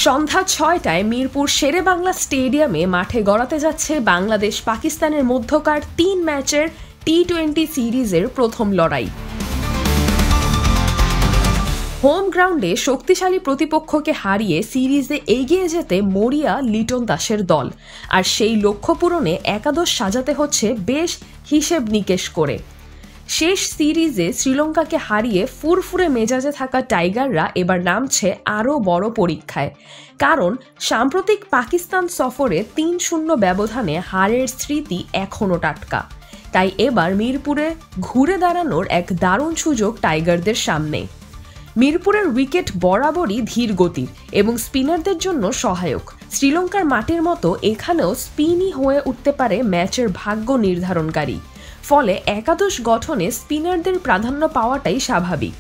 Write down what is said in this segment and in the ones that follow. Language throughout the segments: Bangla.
সন্ধ্যা ৬টায় মিরপুর শেরেবাংলা স্টেডিয়ামে মাঠে গড়াতে যাচ্ছে বাংলাদেশ পাকিস্তানের মধ্যকার ৩ ম্যাচের টি-20 সিরিজের প্রথম লড়াই। হোম গ্রাউন্ডে শক্তিশালী প্রতিপক্ষকে হারিয়ে সিরিজে এগিয়ে যেতে মরিয়া লিটন দাসের দল, আর সেই লক্ষ্য পূরণে একাদশ সাজাতে হচ্ছে বেশ হিসেব নিকেশ করে। শেষ সিরিজে শ্রীলঙ্কাকে হারিয়ে ফুরফুরে মেজাজে থাকা টাইগাররা এবার নামছে আরও বড় পরীক্ষায়, কারণ সাম্প্রতিক পাকিস্তান সফরে ৩-০ ব্যবধানে হারের স্মৃতি এখনও টাটকা। তাই এবার মিরপুরে ঘুরে দাঁড়ানোর এক দারুণ সুযোগ টাইগারদের সামনে। মিরপুরের উইকেট বরাবরই ধীর গতির এবং স্পিনারদের জন্য সহায়ক। শ্রীলঙ্কার মাটির মতো এখানেও স্পিনই হয়ে উঠতে পারে ম্যাচের ভাগ্য নির্ধারণকারী। ফলে একাদশ গঠনে স্পিনারদের প্রাধান্য পাওয়াটাই স্বাভাবিক।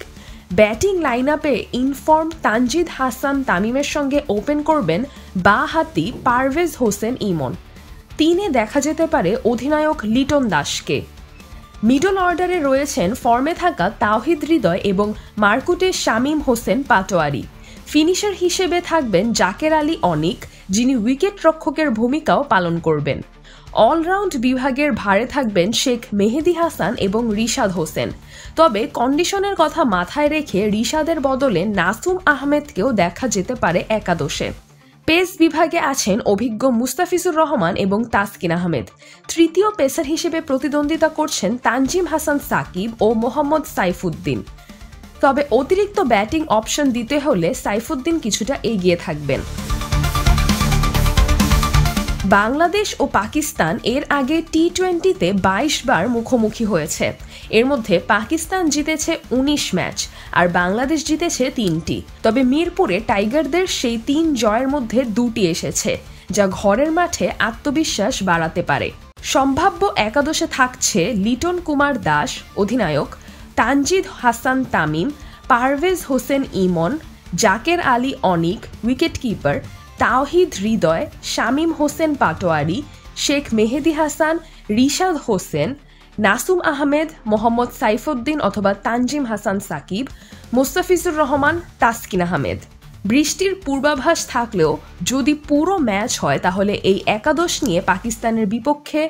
ব্যাটিং লাইন আপে ইনফর্ম তানজিদ হাসান তামিমের সঙ্গে ওপেন করবেন বাঁ-হাতি পারভেজ হোসেন ইমন। 3-এ দেখা যেতে পারে অধিনায়ক লিটন দাসকে। মিডল অর্ডারে রয়েছেন ফর্মে থাকা তাওহিদ হৃদয় এবং মারকুটে শামীম হোসেন পাটোয়ারি। ফিনিশার হিসেবে থাকবেন জাকের আলী অনিক, যিনি উইকেট রক্ষকের ভূমিকাও পালন করবেন। অলরাউন্ড বিভাগের ভারে থাকবেন শেখ মেহেদী হাসান এবং রিশাদ হোসেন। তবে কন্ডিশনের কথা মাথায় রেখে রিশাদের বদলে নাসুম আহমেদকেও দেখা যেতে পারে একাদশে। পেস বিভাগে আছেন অভিজ্ঞ মুস্তাফিজুর রহমান এবং তাসকিন আহমেদ। তৃতীয় পেসার হিসেবে প্রতিদ্বন্দ্বিতা করছেন তানজিম হাসান সাকিব ও মোহাম্মদ সাইফুদ্দিন। তবে অতিরিক্ত ব্যাটিং অপশন দিতে হলে সাইফুদ্দিন কিছুটা এগিয়ে থাকবেন। বাংলাদেশ ও পাকিস্তান এর আগে টি-20তে 22 বার মুখোমুখি হয়েছে। এর মধ্যে পাকিস্তান জিতেছে 19 ম্যাচ আর বাংলাদেশ জিতেছে 3টি। তবে মিরপুরে টাইগারদের সেই 3 জয়ের মধ্যে 2টি এসেছে, যা ঘরের মাঠে আত্মবিশ্বাস বাড়াতে পারে। সম্ভাব্য একাদশে থাকছে লিটন কুমার দাস অধিনায়ক, তানজিদ হাসান তামিম, পারভেজ হোসেন ইমন, জাকের আলী অনিক উইকেটকিপার, তাওহিদ হৃদয়, শামীম হোসেন পাটোয়ারি, শেখ মেহেদী হাসান, রিশাদ হোসেন, নাসুম আহমেদ, মোহাম্মদ সাইফুদ্দিন অথবা তানজিম হাসান সাকিব, মুস্তাফিজুর রহমান, তাসকিন আহমেদ। বৃষ্টির পূর্বাভাস থাকলেও যদি পুরো ম্যাচ হয় তাহলে এই একাদশ নিয়ে পাকিস্তানের বিপক্ষে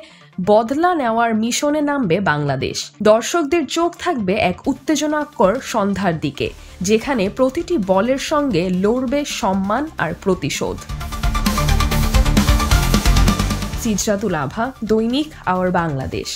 বদলা নেওয়ার মিশনে নামবে বাংলাদেশ। দর্শকদের চোখ থাকবে এক উত্তেজনাকর সন্ধ্যার দিকে, যেখানে প্রতিটি বলের সঙ্গে লড়বে সম্মান আর প্রতিশোধ। সিজরাতুল আভা, দৈনিক আওয়ার বাংলাদেশ।